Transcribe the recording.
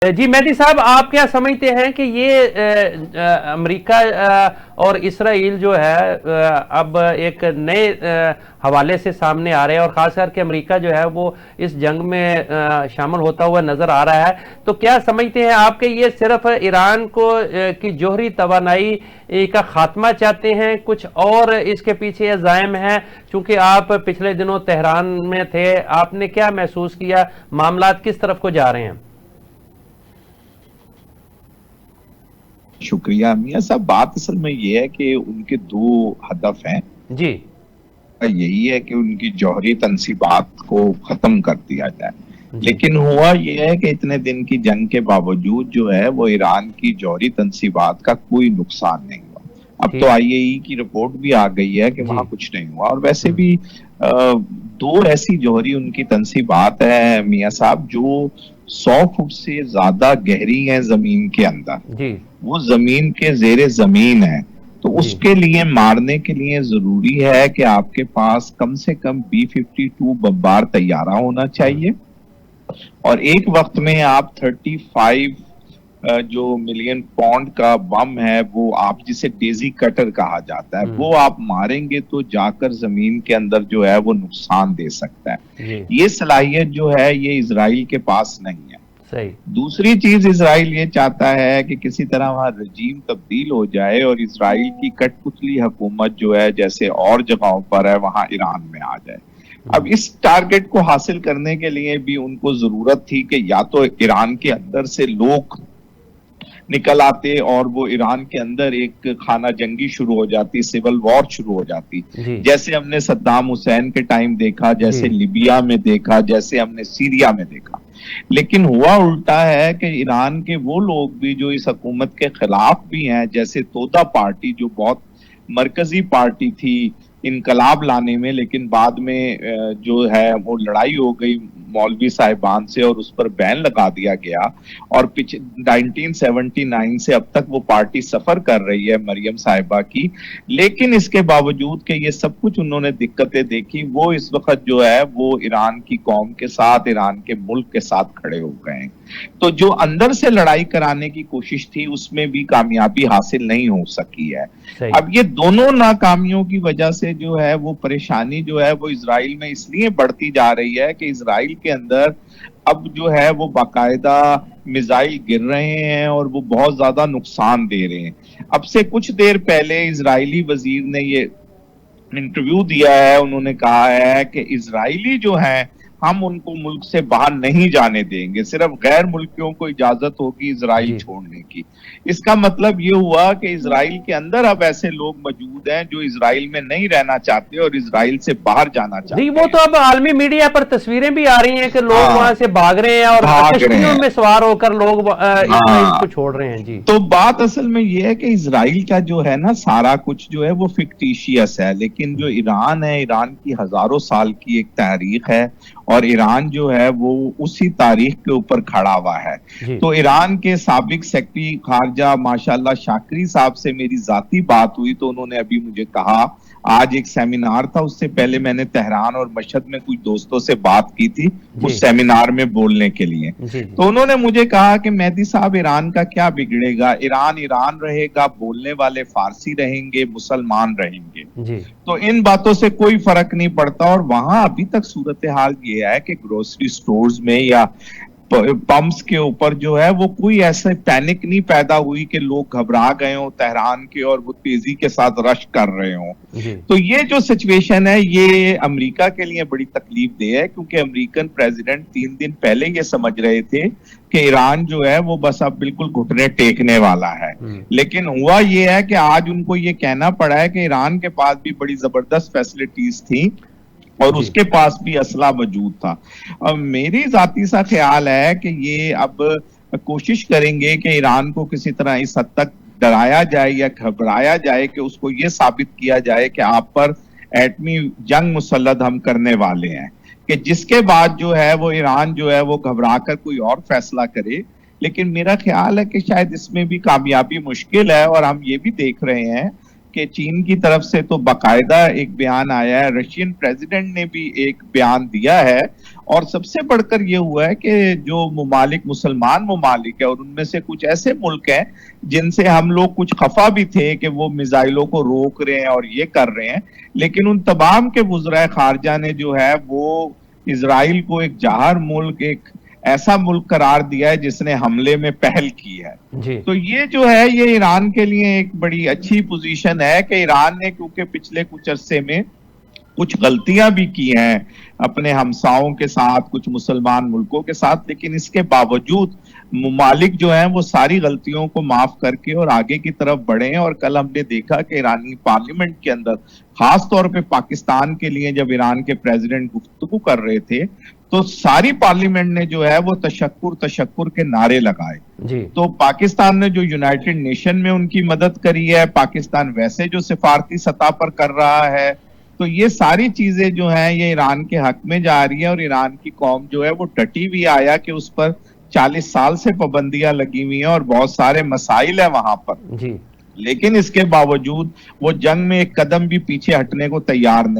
जी मेहदी साहब, आप क्या समझते हैं कि ये अमेरिका और इसराइल जो है अब एक नए हवाले से सामने आ रहे हैं, और खास करके अमेरिका जो है वो इस जंग में शामिल होता हुआ नजर आ रहा है। तो क्या समझते हैं आप कि ये सिर्फ ईरान को की जोहरी तवानाई का खात्मा चाहते हैं, कुछ और इसके पीछे अज़ाइम है? चूंकि आप पिछले दिनों तेहरान में थे, आपने क्या महसूस किया, मामलात किस तरफ को जा रहे हैं? शुक्रिया मियां साहब। बात असल में ये है कि उनके दो हदफ हैं। जी यही है कि उनकी जौहरी तनसीबात को खत्म कर दिया जाए, जी लेकिन हुआ ये है कि इतने दिन की जंग के बावजूद जो है वो ईरान की जौहरी तनसीबात का कोई नुकसान नहीं हुआ। अब तो ठीक। आईएई की रिपोर्ट भी आ गई है कि जी। वहां कुछ नहीं हुआ। और वैसे भी दो ऐसी जौहरी उनकी तनसीबात है मियां साहब जो 100 फुट से ज्यादा गहरी है जमीन के अंदर, जी वो जमीन के जेरे जमीन है। तो जी उसके लिए मारने के लिए जरूरी है कि आपके पास कम से कम B-52 बमबार तैयारा होना चाहिए, और एक वक्त में आप 35 जो मिलियन पाउंड का बम है, वो आप जिसे डेजी कटर कहा जाता है, वो आप मारेंगे तो जाकर जमीन के अंदर जो है वो नुकसान दे सकता है। जी। ये सलाहियत जो है ये इजराइल के पास नहीं है। सही। दूसरी चीज, इजराइल ये चाहता है कि किसी तरह वहां रजीम तब्दील हो जाए और इजराइल की कठपुतली हुकूमत जो है जैसे और जगहों पर है वहां ईरान में आ जाए। अब इस टारगेट को हासिल करने के लिए भी उनको जरूरत थी कि या तो ईरान के अंदर से लोग निकल आते और वो ईरान के अंदर एक खाना जंगी शुरू हो जाती, सिविल वॉर शुरू हो जाती, जी जैसे हमने सद्दाम हुसैन के टाइम देखा, जैसे जी लिबिया में देखा, जैसे हमने सीरिया में देखा। लेकिन हुआ उल्टा है कि ईरान के वो लोग भी जो इस हुकूमत के खिलाफ भी हैं, जैसे तोदा पार्टी जो बहुत मरकजी पार्टी थी इनकलाब लाने में, लेकिन बाद में जो है वो लड़ाई हो गई मौलवी साहिबान से और उस पर बैन लगा दिया गया। और 1979 से अब तक वो पार्टी सफर कर रही है मरियम साहिबा की। लेकिन इसके बावजूद कि ये सब कुछ उन्होंने दिक्कतें देखी, वो इस वक्त जो है वो ईरान की कौम के साथ, ईरान के मुल्क के साथ खड़े हो गए हैं। तो जो अंदर से लड़ाई कराने की कोशिश थी उसमें भी कामयाबी हासिल नहीं हो सकी है। सही। अब ये दोनों नाकामियों की वजह से जो है वो परेशानी जो है वो इजराइल में इसलिए बढ़ती जा रही है कि इजराइल के अंदर अब जो है वो बाकायदा मिसाइल गिर रहे हैं और वो बहुत ज्यादा नुकसान दे रहे हैं। अब से कुछ देर पहले इजरायली वजीर ने ये इंटरव्यू दिया है, उन्होंने कहा है कि इजरायली जो हैं हम उनको मुल्क से बाहर नहीं जाने देंगे, सिर्फ गैर मुल्कियों को इजाजत होगी इजराइल जी छोड़ने की। इसका मतलब ये हुआ कि इजराइल के अंदर अब ऐसे लोग मौजूद हैं जो इजराइल में नहीं रहना चाहते और इजराइल से बाहर जाना जी, चाहते वो हैं। तो अब आलमी मीडिया पर तस्वीरें भी आ रही हैं कि लोग हाँ, वहां से भाग रहे हैं और भाग रहे कश्तियों हैं। में सवार होकर लोग इजराइल हाँ, को छोड़ रहे हैं। जी तो बात असल में यह है कि इजराइल का जो है ना सारा कुछ जो है वो फिक्टिशियस है, लेकिन जो ईरान है, ईरान की हजारों साल की एक तारीख है और ईरान जो है वो उसी तारीख के ऊपर खड़ा हुआ है। जी तो ईरान के साबिक सेक्रेटरी खारजा माशाल्लाह शाकरी साहब से मेरी जाती बात हुई, तो उन्होंने अभी मुझे कहा, आज एक सेमिनार था, उससे पहले मैंने तेहरान और मशहद में कुछ दोस्तों से बात की थी जी उस सेमिनार में बोलने के लिए। जी तो उन्होंने मुझे कहा कि मेहदी साहब ईरान का क्या बिगड़ेगा, ईरान ईरान रहेगा, बोलने वाले फारसी रहेंगे, मुसलमान रहेंगे, जी तो इन बातों से कोई फर्क नहीं पड़ता। और वहां अभी तक सूरत हाल ये है कि ग्रोसरी स्टोर्स में या पंप्स के ऊपर जो है वो कोई ऐसे पैनिक नहीं पैदा हुई कि लोग घबरा गए हो तेहरान के और वो तेजी के साथ रश कर रहे हो। जी तो ये जो सिचुएशन है ये अमेरिका के लिए बड़ी तकलीफ देह है, क्योंकि अमेरिकन प्रेसिडेंट 3 दिन पहले ये समझ रहे थे कि ईरान जो है वो बस अब बिल्कुल घुटने टेकने वाला है। लेकिन हुआ ये है कि आज उनको ये कहना पड़ा है कि ईरान के पास भी बड़ी जबरदस्त फैसिलिटीज थी और जी उसके पास भी असला मौजूद था। अब मेरी जाती सा ख्याल है कि ये अब कोशिश करेंगे कि ईरान को किसी तरह इस हद तक डराया जाए या घबराया जाए कि उसको ये साबित किया जाए कि आप पर एटमी जंग मुसल्लद हम करने वाले हैं, कि जिसके बाद जो है वो ईरान जो है वो घबरा कर कोई और फैसला करे। लेकिन मेरा ख्याल है कि शायद इसमें भी कामयाबी मुश्किल है, और हम ये भी देख रहे हैं कि चीन की तरफ से तो बाकायदा एक बयान आया है, रशियन प्रेसिडेंट ने भी एक बयान दिया है, और सबसे बढ़कर ये हुआ है कि जो मुमालिक मुसलमान मुमालिक है और उनमें से कुछ ऐसे मुल्क हैं जिनसे हम लोग कुछ खफा भी थे कि वो मिसाइलों को रोक रहे हैं और ये कर रहे हैं, लेकिन उन तमाम के वुज़राए खारजा ने जो है वो इजराइल को एक जाहिर मुल्क, एक ऐसा मुल्क करार दिया है जिसने हमले में पहल की है। जी तो ये जो है ये ईरान के लिए एक बड़ी अच्छी पोजीशन है कि ईरान ने, क्योंकि पिछले कुछ अरसे में कुछ गलतियां भी की हैं अपने हमसाओं के साथ, कुछ मुसलमान मुल्कों के साथ, लेकिन इसके बावजूद मुमालिक जो हैं वो सारी गलतियों को माफ करके और आगे की तरफ बढ़े हैं। और कल हमने देखा कि ईरानी पार्लियामेंट के अंदर, खास तौर पे पाकिस्तान के लिए जब ईरान के प्रेसिडेंट गुफ्तगू कर रहे थे, तो सारी पार्लियामेंट ने जो है वो तशक्कुर तशक्कुर के नारे लगाए। जी तो पाकिस्तान ने जो यूनाइटेड नेशन में उनकी मदद करी है, पाकिस्तान वैसे जो सिफारती सतह पर कर रहा है, तो ये सारी चीजें जो हैं ये ईरान के हक में जा रही है। और ईरान की कौम जो है वो डटी भी आया कि उस पर 40 साल से पाबंदियां लगी हुई हैं और बहुत सारे मसाइल है वहां पर, जी लेकिन इसके बावजूद वो जंग में एक कदम भी पीछे हटने को तैयार नहीं।